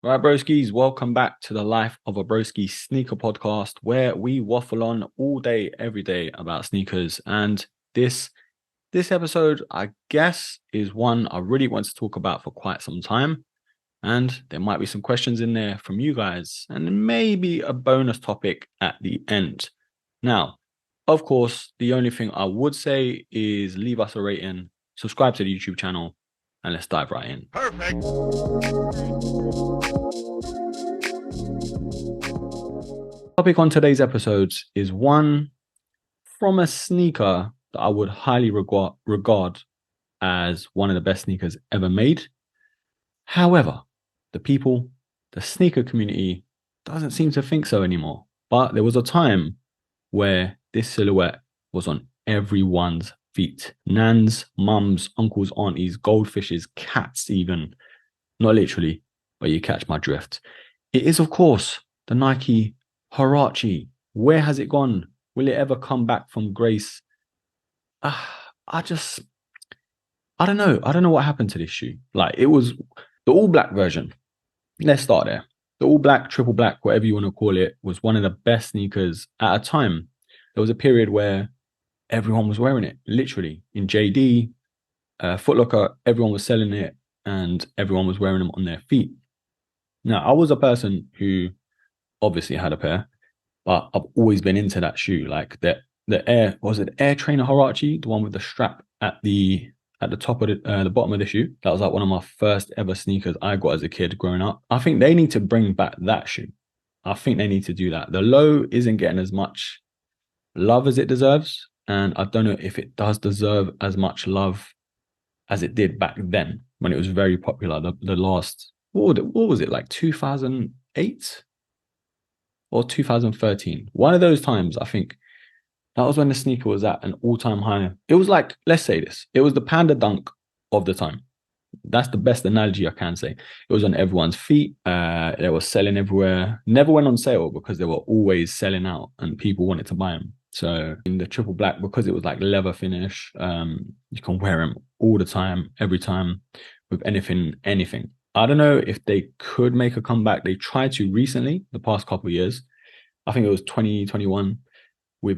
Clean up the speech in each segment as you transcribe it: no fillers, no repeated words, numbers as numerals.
All right, broskies, welcome back to the Life of a Broski sneaker podcast where we waffle on all day, every day about sneakers. And this episode, I guess, is one I really want to talk about for quite some time. And there might be some questions in there from you guys, and maybe a bonus topic at the end. Now, of course, the only thing I would say is leave us a rating, subscribe to the YouTube channel, and let's dive right in. Perfect. Topic on today's episodes is one from a sneaker that I would highly regard as one of the best sneakers ever made. However, the sneaker community doesn't seem to think so anymore. But there was a time where this silhouette was on everyone's feet. Nans, mums, uncles, aunties, goldfishes, cats even. Not literally, but you catch my drift. It is, of course, the Nike Huarache. Where has it gone? Will it ever come back from grace? I don't know. I don't know what happened to this shoe. Like, it was the all black version. Let's start there. The all black, triple black, whatever you want to call it, was one of the best sneakers at a time. There was a period where everyone was wearing it, literally in JD, Foot Locker, everyone was selling it and everyone was wearing them on their feet. Now, I was a person who obviously had a pair, but I've always been into that shoe. Like the Air Trainer Huarache, the one with the strap at the top of the bottom of the shoe. That was like one of my first ever sneakers I got as a kid growing up. I think they need to bring back that shoe. I think they need to do that. The low isn't getting as much love as it deserves, and I don't know if it does deserve as much love as it did back then when it was very popular. The last what was it, like 2008 or 2013? One of those times, I think that was when the sneaker was at an all-time high. It was like, let's say this, it was the Panda Dunk of the time. That's the best analogy I can say. It was on everyone's feet. They were selling everywhere. Never went on sale because they were always selling out and people wanted to buy them. So in the triple black, because it was like leather finish, you can wear them all the time, every time, with anything. I don't know if they could make a comeback. They tried to recently, the past couple of years. I think it was 2021 with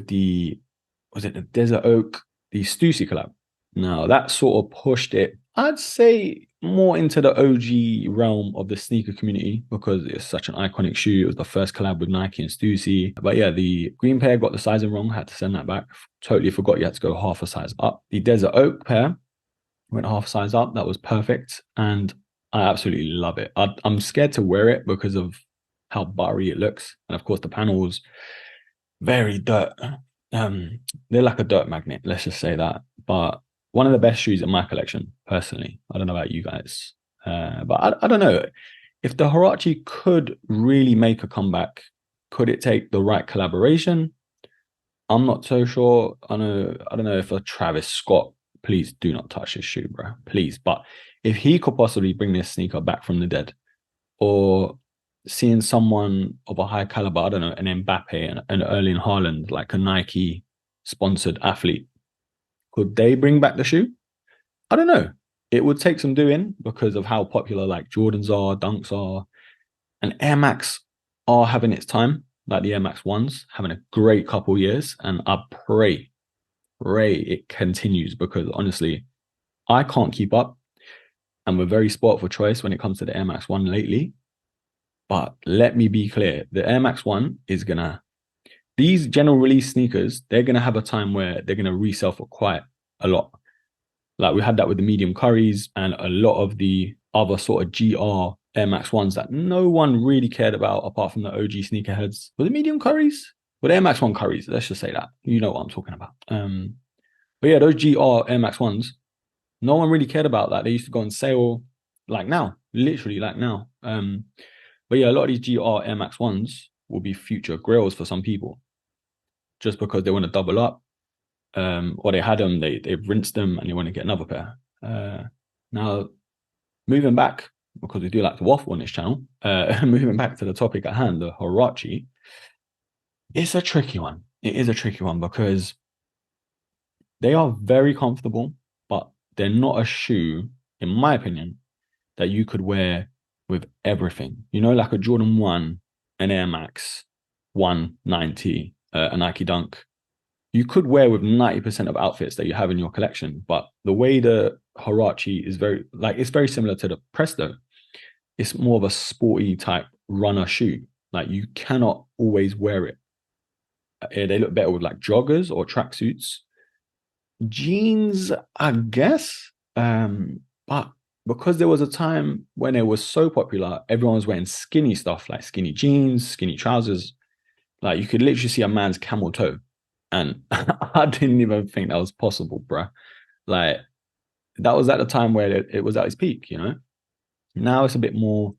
was it the Desert Oak, the Stussy collab. Now that sort of pushed it, I'd say, more into the OG realm of the sneaker community because it's such an iconic shoe. It was the first collab with Nike and Stussy. But yeah, the green pair got the sizing wrong, had to send that back. Totally forgot you had to go half a size up. The Desert Oak pair went half a size up. That was perfect. And I absolutely love it. I'm scared to wear it because of how buttery it looks. And of course, the panels, very dirt. They're like a dirt magnet, let's just say that. But one of the best shoes in my collection, personally. I don't know about you guys. But I don't know. If the Huarache could really make a comeback, could it take the right collaboration? I'm not so sure. I don't know if a Travis Scott, please do not touch this shoe, bro. Please. But if he could possibly bring this sneaker back from the dead, or seeing someone of a high caliber, I don't know, an Mbappe and an Erling Haaland, like a Nike sponsored athlete, could they bring back the shoe? I don't know. It would take some doing because of how popular like Jordans are, Dunks are, and Air Max are having its time, like the Air Max ones, having a great couple years. And I pray it continues because honestly, I can't keep up. And we're very sport for choice when it comes to the Air Max 1 lately. But let me be clear, the Air Max 1 is these general release sneakers, they're going to have a time where they're going to resell for quite a lot. Like we had that with the medium curries and a lot of the other sort of GR Air Max 1s that no one really cared about apart from the OG sneakerheads. Were the medium curries? Well, the Air Max 1 curries, let's just say that. You know what I'm talking about. But yeah, those GR Air Max 1s, no one really cared about that. They used to go on sale like now, literally like now. But yeah, a lot of these GR Air Max 1s will be future grails for some people just because they want to double up. Or they had them, they've rinsed them and they want to get another pair. Now, moving back, because we do like to waffle on this channel, moving back to the topic at hand, the Huarache, it's a tricky one. It is a tricky one because they are very comfortable, but they're not a shoe, in my opinion, that you could wear with everything. You know, like a Jordan 1, an Air Max 190, a Nike Dunk. You could wear with 90% of outfits that you have in your collection, but the way the Huarache is very, like, it's very similar to the Presto. It's more of a sporty type runner shoe. Like, you cannot always wear it. They look better with like joggers or tracksuits. Jeans, I guess. But because there was a time when it was so popular, everyone was wearing skinny stuff like skinny jeans, skinny trousers. Like, you could literally see a man's camel toe. And I didn't even think that was possible, bruh. Like, that was at the time where it was at its peak, you know? Now it's a bit more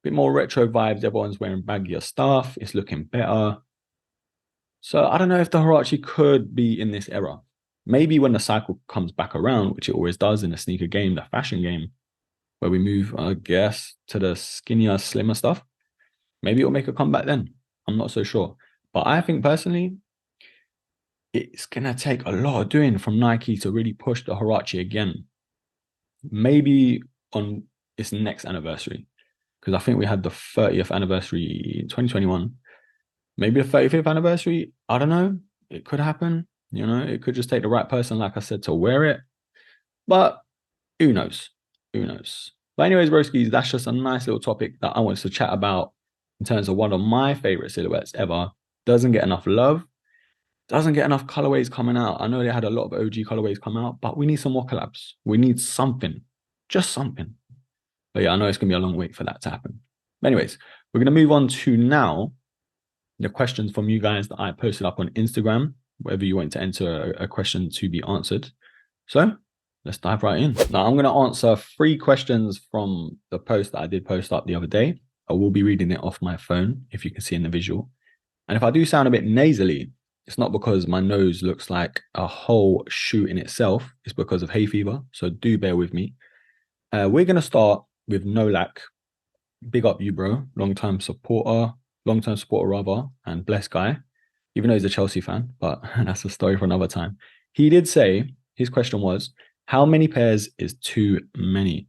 retro vibes. Everyone's wearing baggier stuff. It's looking better. So I don't know if the Huarache could be in this era. Maybe when the cycle comes back around, which it always does in the sneaker game, the fashion game, where we move, I guess, to the skinnier, slimmer stuff. Maybe it'll make a comeback then. I'm not so sure. But I think personally, it's gonna take a lot of doing from Nike to really push the Huarache again. Maybe on its next anniversary, because I think we had the 30th anniversary in 2021. Maybe the 35th anniversary. I don't know. It could happen. You know, it could just take the right person, like I said, to wear it. But who knows? Who knows? But anyways, broskies, that's just a nice little topic that I wanted to chat about in terms of one of my favorite silhouettes ever. Doesn't get enough love. Doesn't get enough colorways coming out. I know they had a lot of OG colorways come out, but we need some more collabs. We need something. Just something. But yeah, I know it's going to be a long wait for that to happen. But anyways, we're going to move on to now the questions from you guys that I posted up on Instagram, wherever you want to enter a question to be answered. So let's dive right in. Now I'm going to answer 3 questions from the post that I did post up the other day. I will be reading it off my phone, if you can see in the visual. And if I do sound a bit nasally, it's not because my nose looks like a whole shoe in itself. It's because of hay fever. So do bear with me. We're going to start with Nolak. Big up you, bro. Long-term supporter rather, and blessed guy, even though he's a Chelsea fan, but that's a story for another time. He did say, his question was, how many pairs is too many?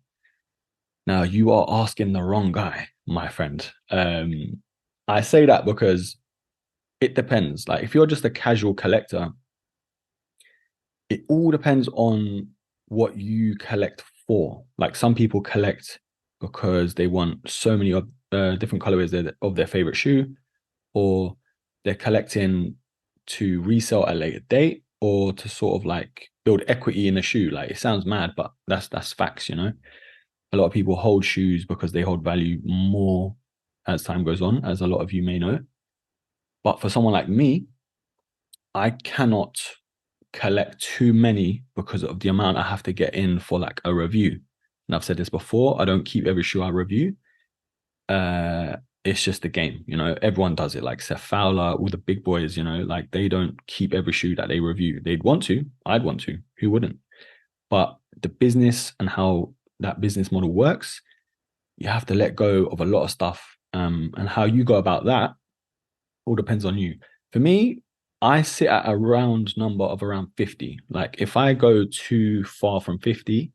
Now, you are asking the wrong guy, my friend. I say that because it depends. Like, if you're just a casual collector, it all depends on what you collect for. Like, some people collect because they want so many of different colorways of their favorite shoe, or they're collecting to resell at a later date, or to sort of like build equity in a shoe. Like, it sounds mad, but that's facts, you know. A lot of people hold shoes because they hold value more as time goes on, as a lot of you may know. But for someone like me, I cannot collect too many because of the amount I have to get in for like a review. And I've said this before, I don't keep every shoe I review. It's just a game, you know. Everyone does it, like Seth Fowler, all the big boys, you know, like they don't keep every shoe that they review. They'd want to, I'd want to, who wouldn't? But the business and how that business model works, you have to let go of a lot of stuff. And how you go about that all depends on you. For me, I sit at a round number of around 50. Like, if I go too far from 50,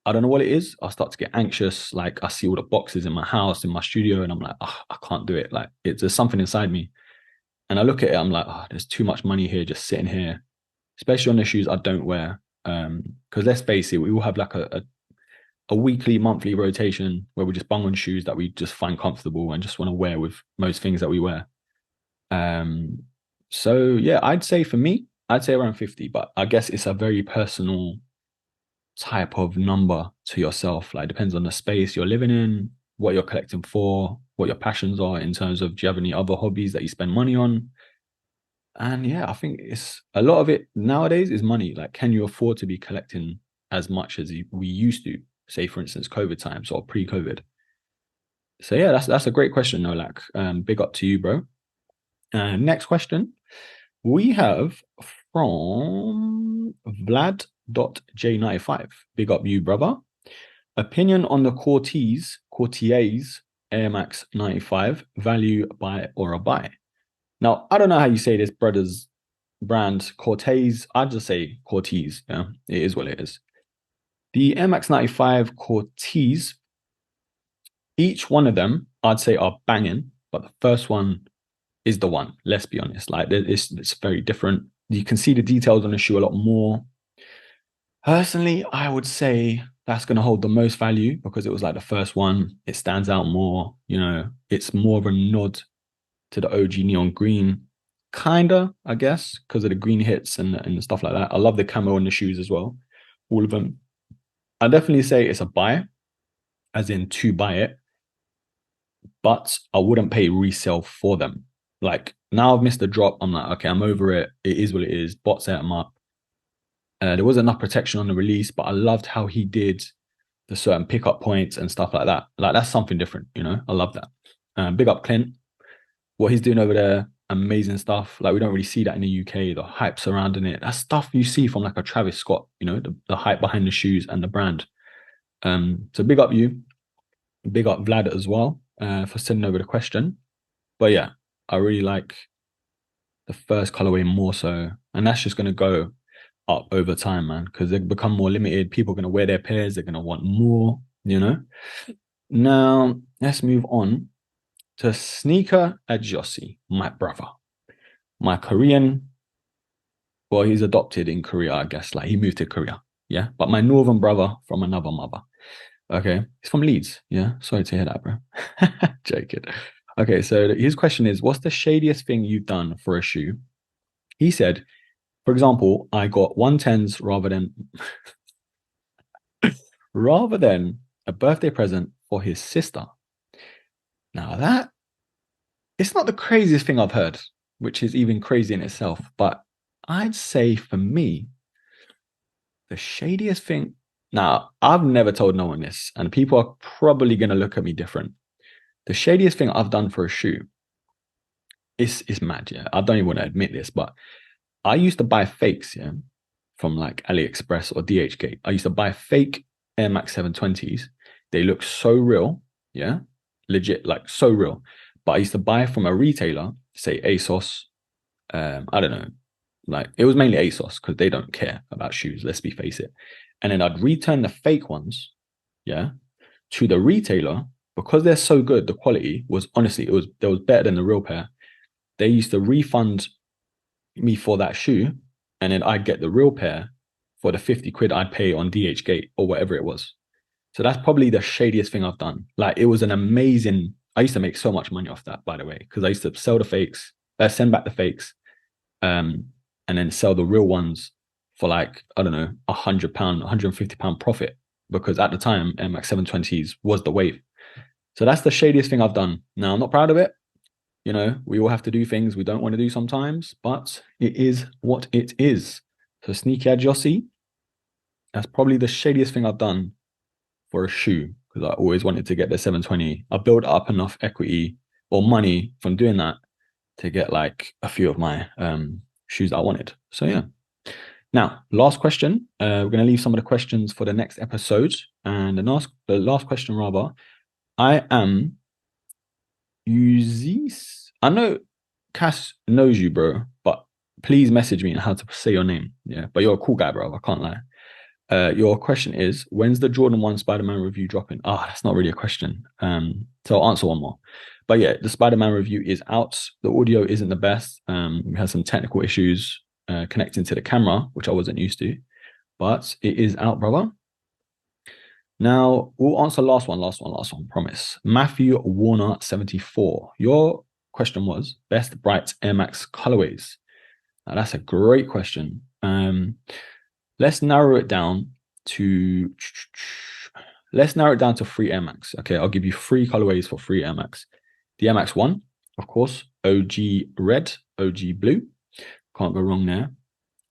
I don't know what it is. I'll start to get anxious. Like, I see all the boxes in my house, in my studio, and I'm like, oh, I can't do it. Like, there's something inside me. And I look at it, I'm like, oh, there's too much money here just sitting here, especially on the shoes I don't wear. Because let's face it, we all have like a weekly, monthly rotation where we just bung on shoes that we just find comfortable and just want to wear with most things that we wear. So yeah, I'd say for me, I'd say around 50, but I guess it's a very personal type of number to yourself. Like, it depends on the space you're living in, what you're collecting for, what your passions are in terms of, do you have any other hobbies that you spend money on? And yeah, I think it's a lot of it nowadays is money. Like, can you afford to be collecting as much as we used to, say for instance, COVID times or pre-COVID? So yeah, that's a great question, Nolak. Big up to you, bro. Next question we have from Vlad.j95. Big up you, brother. Opinion on the Cortez Air Max 95, value, buy or a buy. Now, I don't know how you say this brother's brand, Cortez. I'd just say Cortez. Yeah, it is what it is. The Air Max 95 Cortez Each one of them, I'd say, are banging, but the first one is the one. Let's be honest. Like it's very different. You can see the details on the shoe a lot more. Personally, I would say that's going to hold the most value because it was like the first one. It stands out more. You know, it's more of a nod to the OG neon green, kinda, I guess, because of the green hits and stuff like that. I love the camo on the shoes as well, all of them. I definitely say it's a buy, as in to buy it, but I wouldn't pay resale for them. Like now I've missed the drop. I'm like, okay, I'm over it. It is what it is. Bots set them up. There wasn't enough protection on the release, but I loved how he did the certain pickup points and stuff like that. Like that's something different, you know. I love that. Big up Clint. What he's doing over there, amazing stuff. Like we don't really see that in the UK. The hype surrounding it. That's stuff you see from like a Travis Scott, you know, the hype behind the shoes and the brand. So big up you, big up Vlad as well for sending over the question. But yeah, I really like the first colorway more so, and that's just gonna go up over time, man, because they become more limited. People are gonna wear their pairs. They're gonna want more, you know. Now let's move on to Sneaker Adjossi, my brother, my Korean. Well, he's adopted in Korea, I guess. Like he moved to Korea, yeah. But my northern brother from another mother. Okay, he's from Leeds. Yeah, sorry to hear that, bro. Joking. Okay, so his question is, what's the shadiest thing you've done for a shoe? He said, for example, I got 110s rather than a birthday present for his sister. Now that it's not the craziest thing I've heard, which is even crazy in itself, but I'd say for me, the shadiest thing. Now, I've never told no one this, and people are probably gonna look at me different. The shadiest thing I've done for a shoe is mad, yeah. I don't even want to admit this, but I used to buy fakes, yeah, from like AliExpress or DHgate. I used to buy fake Air Max 720s. They look so real, yeah, legit, like so real. But I used to buy from a retailer, say ASOS. I don't know, like it was mainly ASOS because they don't care about shoes. Let's be face it. And then I'd return the fake ones, yeah, to the retailer because they're so good. The quality was honestly, there was better than the real pair. They used to refund me for that shoe, and then I'd get the real pair for the 50 quid I'd pay on DHgate or whatever it was. So that's probably the shadiest thing I've done. Like it was an amazing. I used to make so much money off that, by the way, because I used to sell the fakes, send back the fakes, and then sell the real ones for like, I don't know, £100, £150 profit. Because at the time, MX 720s was the wave. So that's the shadiest thing I've done. Now, I'm not proud of it. You know, we all have to do things we don't want to do sometimes, but it is what it is. So Sneaky Adjossi, that's probably the shadiest thing I've done for a shoe because I always wanted to get the 720. I built up enough equity or money from doing that to get like a few of my shoes that I wanted. So yeah. Now, last question. We're going to leave some of the questions for the next episode. And the last question, rather, I am Uzis. I know Cass knows you, bro, but please message me on how to say your name. Yeah, but you're a cool guy, bro. I can't lie. Your question is, when's the Jordan 1 Spider-Man review dropping? That's not really a question. So I'll answer one more. But yeah, the Spider-Man review is out. The audio isn't the best. We had some technical issues connecting to the camera, which I wasn't used to, but it is out, brother. Now we'll answer last one, promise. Matthew Warner 74. Your question was best bright Air Max colorways. Now that's a great question. Let's narrow it down to three Air Max. Okay, I'll give you three colorways for three Air Max. The Air Max 1, of course, OG red, OG blue. Can't go wrong there.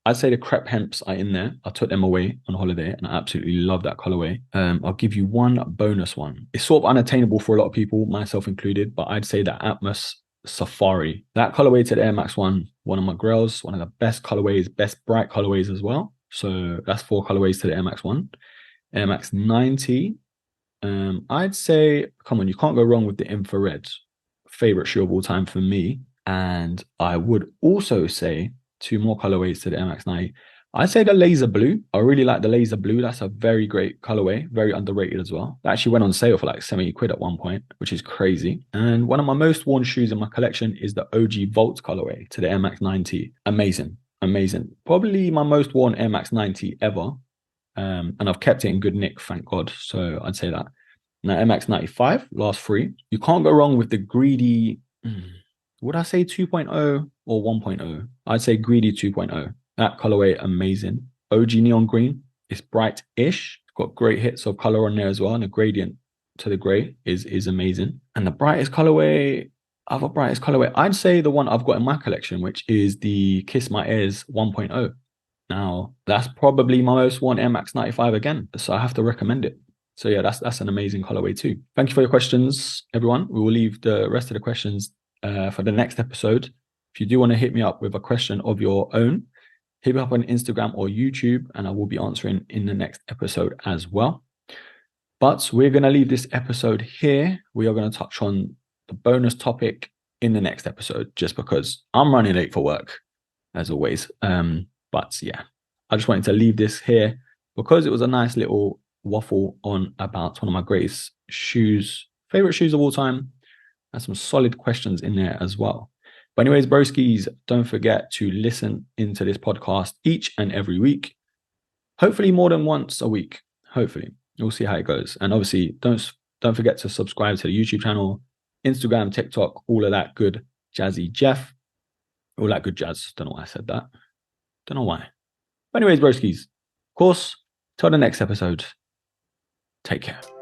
I'd say the crepe hemps are in there. I took them away on holiday and I absolutely love that colorway. I'll give you one bonus one. It's sort of unattainable for a lot of people, myself included, but I'd say the Atmos Safari. That colorway to the Air Max 1, one of my grails, one of the best colorways, best bright colorways as well. So that's 4 colorways to the Air Max 1. Air Max 90. I'd say, come on, you can't go wrong with the infrared. Favorite shoe of all time for me. And I would also say 2 more colorways to the Air Max 90. I'd say the laser blue. I really like the laser blue. That's a very great colorway, very underrated as well. That actually went on sale for like 70 quid at one point, which is crazy. And one of my most worn shoes in my collection is the OG Volt colorway to the Air Max 90. Amazing, amazing. Probably my most worn Air Max 90 ever. And I've kept it in good nick, thank God. So I'd say that. Now, MX 95, last three. You can't go wrong with the greedy, would I say 2.0 or 1.0? I'd say greedy 2.0. That colorway, amazing. OG neon green, it's bright-ish. Got great hits of color on there as well. And the gradient to the gray is amazing. And the brightest colorway, other brightest colorway, I'd say the one I've got in my collection, which is the Kiss My Ears 1.0. Now, that's probably my most worn Air Max 95 again. So I have to recommend it. So yeah, that's an amazing colorway too. Thank you for your questions, everyone. We will leave the rest of the questions for the next episode. If you do want to hit me up with a question of your own, hit me up on Instagram or YouTube, and I will be answering in the next episode as well. But we're going to leave this episode here. We are going to touch on the bonus topic in the next episode, just because I'm running late for work, as always. But yeah, I just wanted to leave this here because it was a nice little waffle on about one of my greatest shoes, favorite shoes of all time. And some solid questions in there as well. But anyways, broskies, don't forget to listen into this podcast each and every week. Hopefully more than once a week. Hopefully. We'll see how it goes. And obviously, don't forget to subscribe to the YouTube channel, Instagram, TikTok, all of that good jazzy Jeff. All that good jazz. Don't know why I said that. Don't know why. But anyways, broskies, of course, till the next episode. Take care.